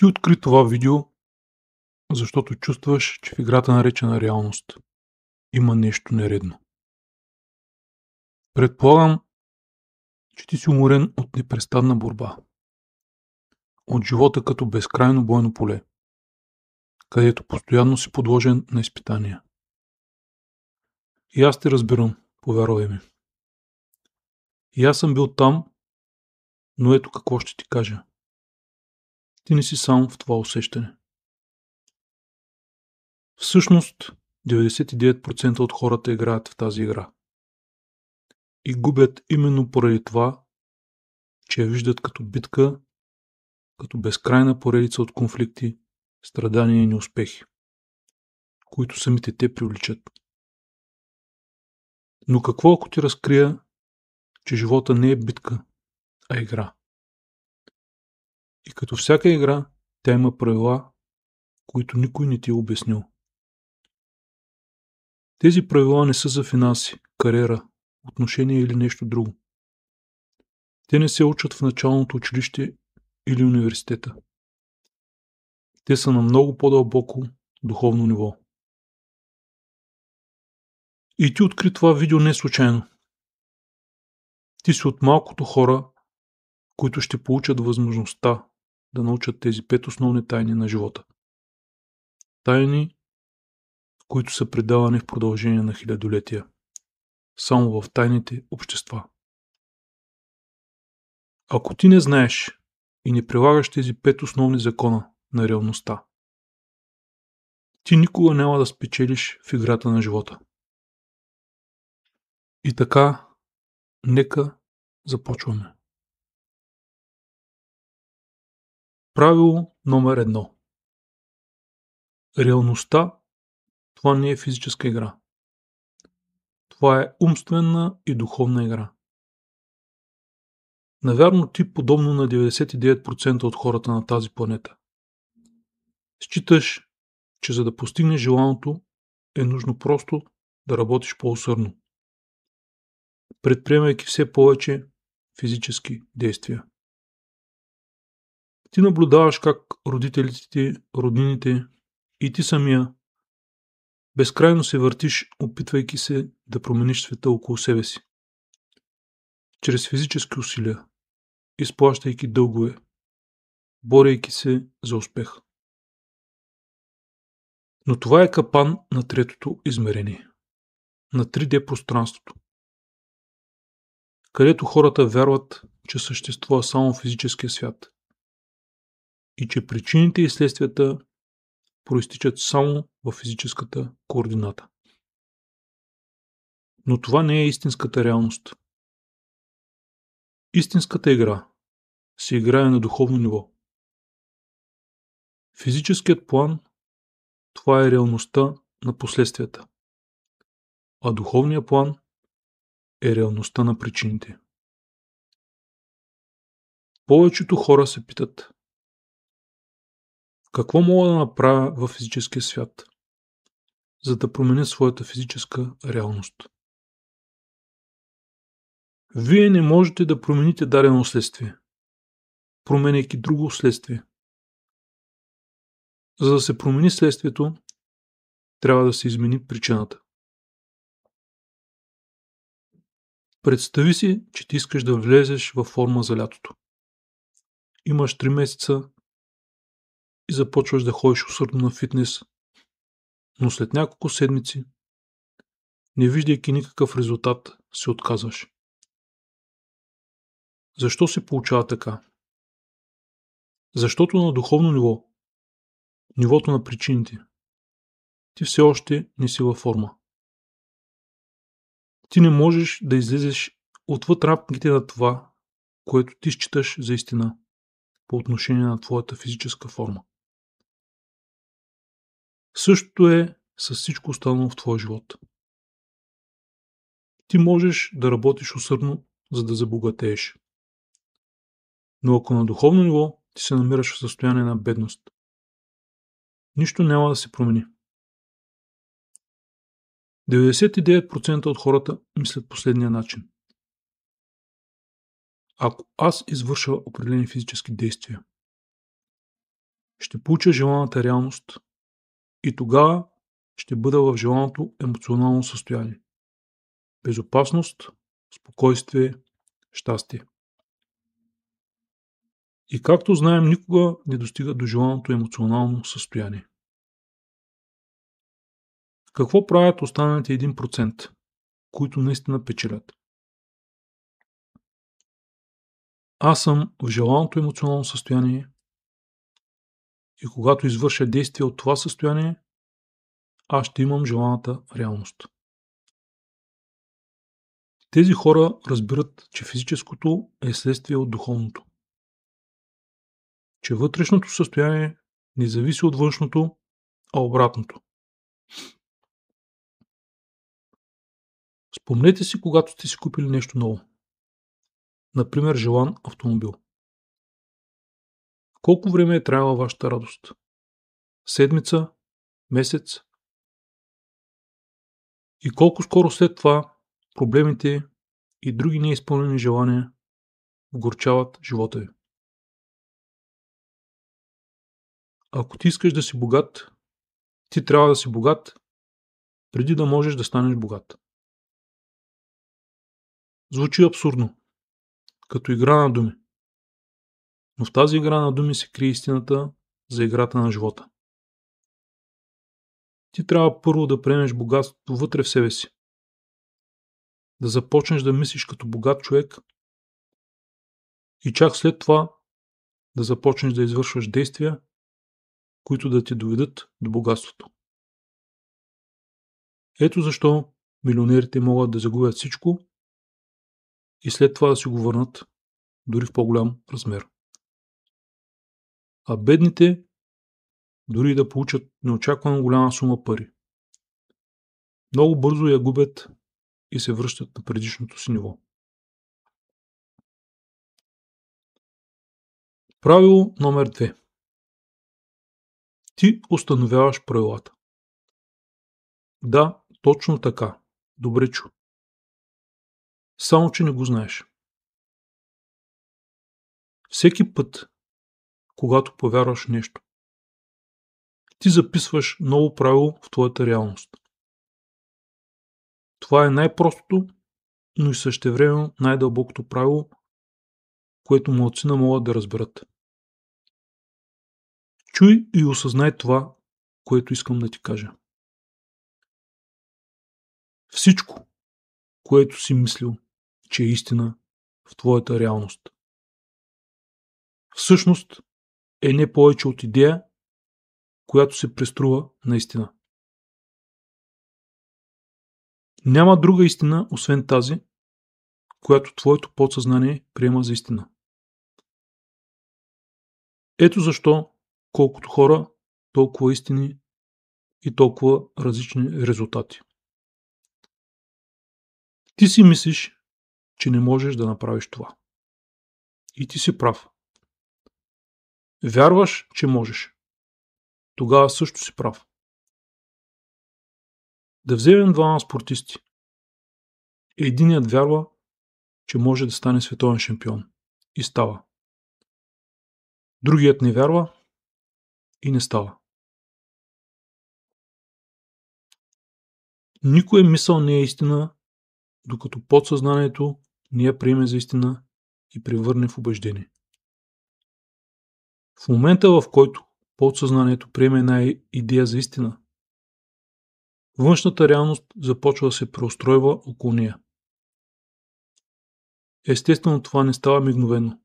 Ти откри това видео, защото чувстваш, че в играта, наречена реалност, има нещо нередно. Предполагам, че ти си уморен от непрестанна борба. От живота като безкрайно бойно поле, където постоянно си подложен на изпитания. И аз те разбирам, повярвай ми. И аз съм бил там, но ето какво ще ти кажа. Ти не си сам в това усещане. Всъщност, 99% от хората играят в тази игра. И губят именно поради това, че я виждат като битка, като безкрайна поредица от конфликти, страдания и неуспехи, които самите те привличат. Но какво ако ти разкрия, че живота не е битка, а игра? И като всяка игра, тя има правила, които никой не ти е обяснил. Тези правила не са за финанси, кариера, отношения или нещо друго. Те не се учат в началното училище или университета. Те са на много по-дълбоко духовно ниво. И ти откри това видео не случайно. Ти си от малкото хора, които ще получат възможността да научат тези 5 основни тайни на живота. Тайни, които са предавани в продължение на хилядолетия, само в тайните общества. Ако ти не знаеш и не прилагаш тези 5 основни закона на реалността, ти никога няма да спечелиш в играта на живота. И така, нека започваме. Правило номер 1. Реалността – това не е физическа игра. Това е умствена и духовна игра. Навярно ти, подобно на 99% от хората на тази планета, считаш, че за да постигнеш желаното, е нужно просто да работиш по-усърдно, предприемайки все повече физически действия. Ти наблюдаваш как родителите ти, роднините и ти самия безкрайно се въртиш, опитвайки се да промениш света около себе си. Чрез физически усилия, изплащайки дългове, борейки се за успех. Но това е капан на третото измерение, на 3D пространството, където хората вярват, че съществува само физическия свят и че причините и следствията проистичат само в физическата координата. Но това не е истинската реалност. Истинската игра се играе на духовно ниво. Физическият план – това е реалността на последствията, а духовният план е реалността на причините. Повечето хора се питат: какво мога да направя във физическия свят, за да променя своята физическа реалност? Вие не можете да промените дадено следствие, променяйки друго следствие. За да се промени следствието, трябва да се измени причината. Представи си, че ти искаш да влезеш във форма за лятото. Имаш 3 месеца и започваш да ходиш усърдно на фитнес, но след няколко седмици, не виждайки никакъв резултат, се отказваш. Защо се получава така? Защото на духовно ниво, нивото на причините, ти все още не си във форма. Ти не можеш да излезеш отвъд рамките на това, което ти считаш за истина по отношение на твоята физическа форма. Същото е с всичко останало в твоя живот. Ти можеш да работиш усърдно, за да забогатееш. Но ако на духовно ниво ти се намираш в състояние на бедност, нищо няма да се промени. 99% от хората мислят последния начин. Ако аз извърша определени физически действия, ще получа желаната реалност и тогава ще бъда в желаното емоционално състояние. Безопасност, спокойствие, щастие. И както знаем, никога не достига до желаното емоционално състояние. Какво правят останалите 1%, които наистина печелят? Аз съм в желаното емоционално състояние и когато извърша действие от това състояние, аз ще имам желаната реалност. Тези хора разбират, че физическото е следствие от духовното. Че вътрешното състояние не зависи от външното, а обратното. Спомнете си, когато сте си купили нещо ново. Например, желан автомобил. Колко време е траяла вашата радост? Седмица? Месец? И колко скоро след това проблемите и други неизпълнени желания вгорчават живота ви? Ако ти искаш да си богат, ти трябва да си богат преди да можеш да станеш богат. Звучи абсурдно, като игра на думи. Но в тази игра на думи се крие истината за играта на живота. Ти трябва първо да приемеш богатството вътре в себе си. Да започнеш да мислиш като богат човек и чак след това да започнеш да извършваш действия, които да те доведат до богатството. Ето защо милионерите могат да загубят всичко и след това да си го върнат дори в по-голям размер. А бедните дори да получат неочаквано голяма сума пари. Много бързо я губят и се връщат на предишното си ниво. Правило номер 2. Ти установяваш правилата. Да, точно така. Добре чу. Само, че не го знаеш. Всеки път, когато повярваш нещо, ти записваш ново правило в твоята реалност. Това е най-простото, но и същевременно най-дълбокото правило, което малцина могат да разберат. Чуй и осъзнай това, което искам да ти кажа. Всичко, което си мислил, че е истина в твоята реалност, всъщност е не повече от идея, която се преструва на истина. Няма друга истина, освен тази, която твоето подсъзнание приема за истина. Ето защо, колкото хора, толкова истини и толкова различни резултати. Ти си мислиш, че не можеш да направиш това. И ти си прав. Вярваш, че можеш. Тогава също си прав. Да вземем двама спортисти. Единият вярва, че може да стане световен шампион. И става. Другият не вярва и не става. Никоя мисъл не е истина, докато подсъзнанието не я приеме за истина и превърне в убеждение. В момента, в който подсъзнанието приеме една идея за истина, външната реалност започва да се преустройва около нея. Естествено, това не става мигновено.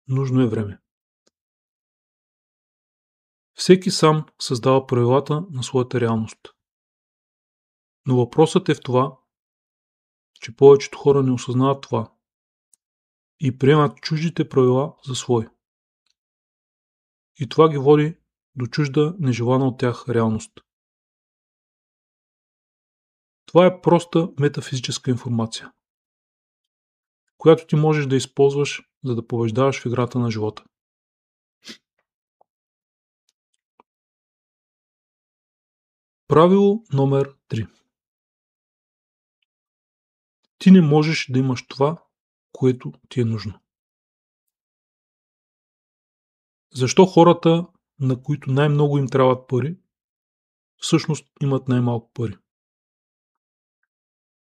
Нужно е време. Всеки сам създава правилата на своята реалност. Но въпросът е в това, че повечето хора не осъзнават това и приемат чуждите правила за свои. И това ги води до чужда, нежелана от тях реалност. Това е проста метафизическа информация, която ти можеш да използваш, за да побеждаваш в играта на живота. Правило номер 3. Ти не можеш да имаш това, което ти е нужно. Защо хората на които най-много им трябват пари, всъщност имат най-малко пари.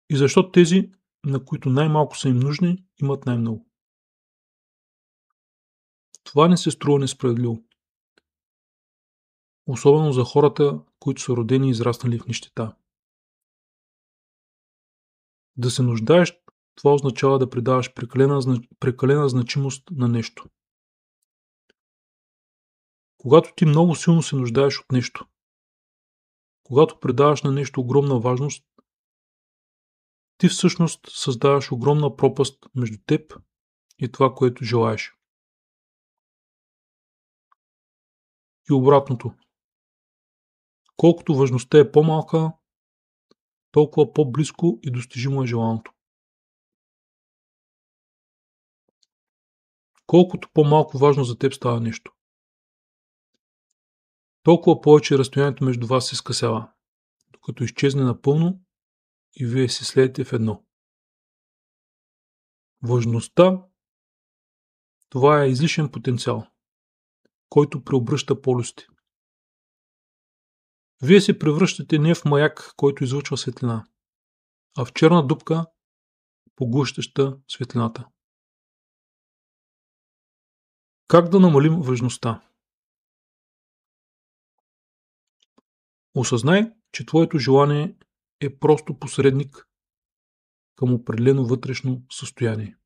И защо тези, на които най-малко са им нужни, имат най-много. Това не се струва несправедливо. Особено за хората, които са родени и израснали в нищета. Да се нуждаеш, това означава да придаваш прекалена значимост на нещо. Когато ти много силно се нуждаеш от нещо, когато придаваш на нещо огромна важност, ти всъщност създаваш огромна пропаст между теб и това, което желаеш. И обратното. Колкото важността е по-малка, толкова по-близко и достижимо е желаното. Колкото по-малко важно за теб става нещо, толкова повече разстоянието между вас се скъсява, докато изчезне напълно и вие се слеете в едно. Важността – това е излишен потенциал, който преобръща полюсите. Вие се превръщате не в маяк, който излъчва светлина, а в черна дупка, поглъщаща светлината. Как да намалим важността? Осъзнай, че твоето желание е просто посредник към определено вътрешно състояние,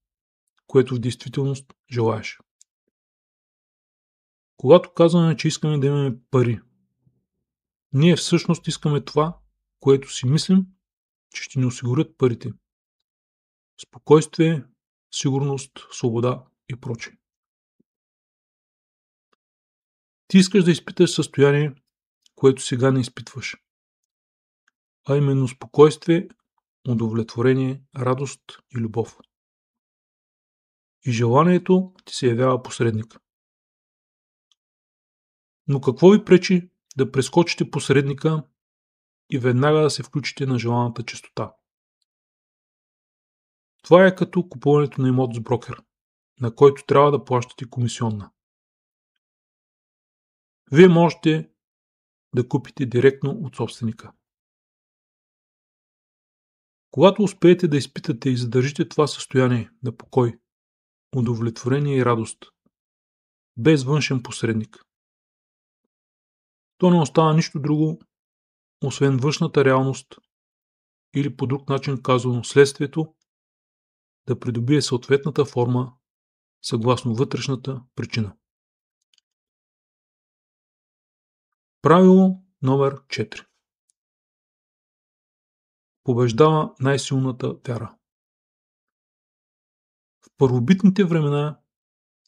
което в действителност желаеш. Когато казваме, че искаме да имаме пари, ние всъщност искаме това, което си мислим, че ще ни осигурят парите. Спокойствие, сигурност, свобода и прочее. Ти искаш да изпиташ състояние, което сега не изпитваш, а именно спокойствие, удовлетворение, радост и любов. И желанието ти се явява посредник. Но какво ви пречи да прескочите посредника и веднага да се включите на желаната честота? Това е като купуването на имот с брокер, на който трябва да плащате комисионна. Вие можете да купите директно от собственика. Когато успеете да изпитате и задържите това състояние на покой, удовлетворение и радост, без външен посредник, то не остава нищо друго, освен външната реалност или по друг начин казано следствието, да придобие съответната форма съгласно вътрешната причина. Правило номер 4. Побеждава най-силната вяра. В първобитните времена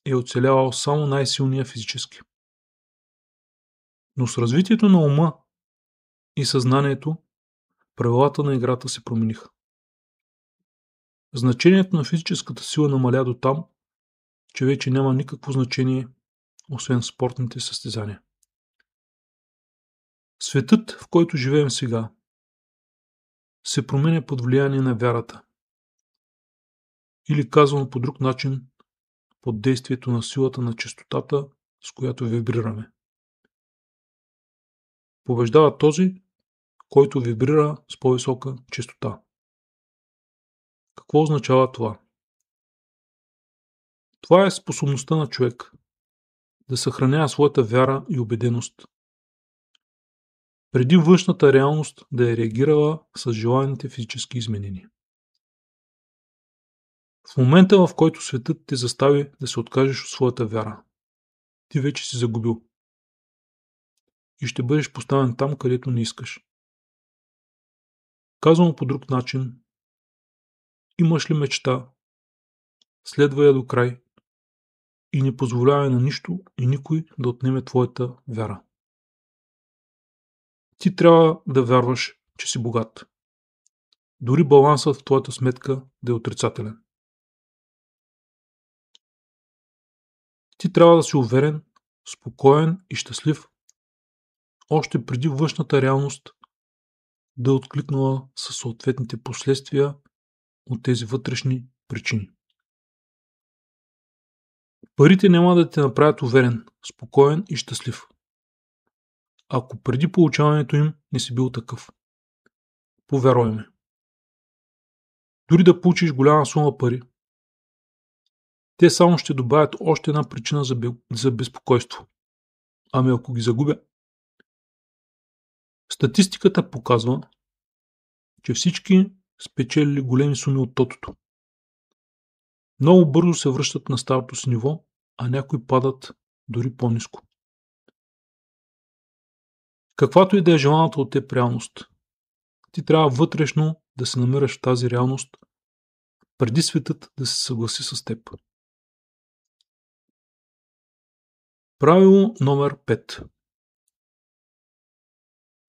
е оцелявал само най-силния физически. Но с развитието на ума и съзнанието, правилата на играта се промениха. Значението на физическата сила намаля до там, че вече няма никакво значение, освен спортните състезания. Светът, в който живеем сега, се променя под влияние на вярата. Или казано по друг начин, под действието на силата на честотата, с която вибрираме. Побеждава този, който вибрира с по-висока честота. Какво означава това? Това е способността на човек да съхранява своята вяра и убеденост, преди външната реалност да е реагирала с желаните физически изменения. В момента, в който светът те застави да се откажеш от своята вяра, ти вече си загубил и ще бъдеш поставен там, където не искаш. Казано по друг начин, имаш ли мечта, следвай я до край и не позволявай на нищо и никой да отнеме твоята вяра. Ти трябва да вярваш, че си богат. Дори балансът в твоята сметка да е отрицателен. Ти трябва да си уверен, спокоен и щастлив, още преди външната реалност да е откликнала със съответните последствия от тези вътрешни причини. Парите няма да те направят уверен, спокоен и щастлив. ако преди получаването им не си бил такъв. Повярвай ми. Дори да получиш голяма сума пари, те само ще добавят още една причина за безпокойство. Ами ако ги загубя? Статистиката показва, че всички спечелили големи суми от тотото много бързо се връщат на старото си ниво, а някои падат дори по-ниско. Каквато и да е желаната от теб реалност, ти трябва вътрешно да се намираш в тази реалност, преди светът да се съгласи с теб. Правило номер 5.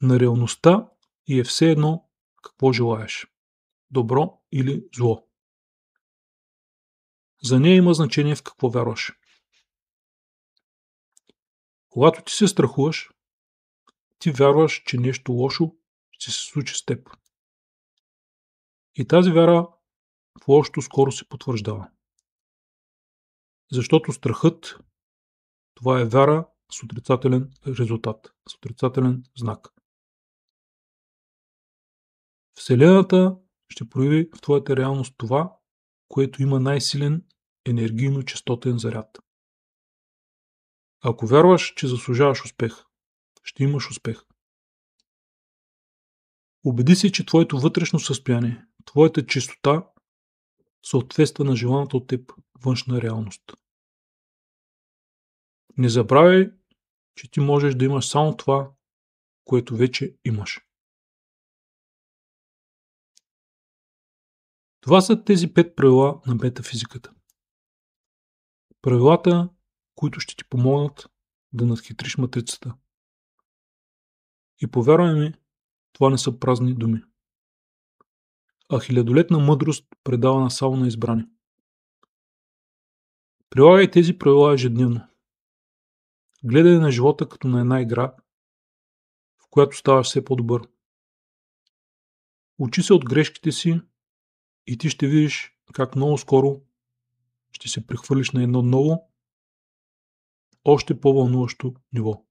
На реалността и е все едно какво желаеш – добро или зло. За нея има значение в какво вярваш. Когато ти се страхуваш, ти вярваш, че нещо лошо ще се случи с теб. И тази вяра в лошото скоро се потвърждава. Защото страхът, това е вяра с отрицателен резултат, с отрицателен знак. Вселената ще прояви в твоята реалност това, което има най-силен енергийно-честотен заряд. Ако вярваш, че заслужаваш успех, ще имаш успех. Убеди се, че твоето вътрешно състояние, твоята чистота съответства на желаната от теб външна реалност. Не забравяй, че ти можеш да имаш само това, което вече имаш. Това са тези 5 правила на метафизиката. Правилата, които ще ти помогнат да надхитриш матрицата. И повярвай ми, това не са празни думи. А хилядолетна мъдрост предавана само на избрани. Прилагай тези правила ежедневно. Гледай на живота като на една игра, в която ставаш все по-добър. Учи се от грешките си и ти ще видиш как много скоро ще се прехвърлиш на едно ново, още по-вълнуващо ниво.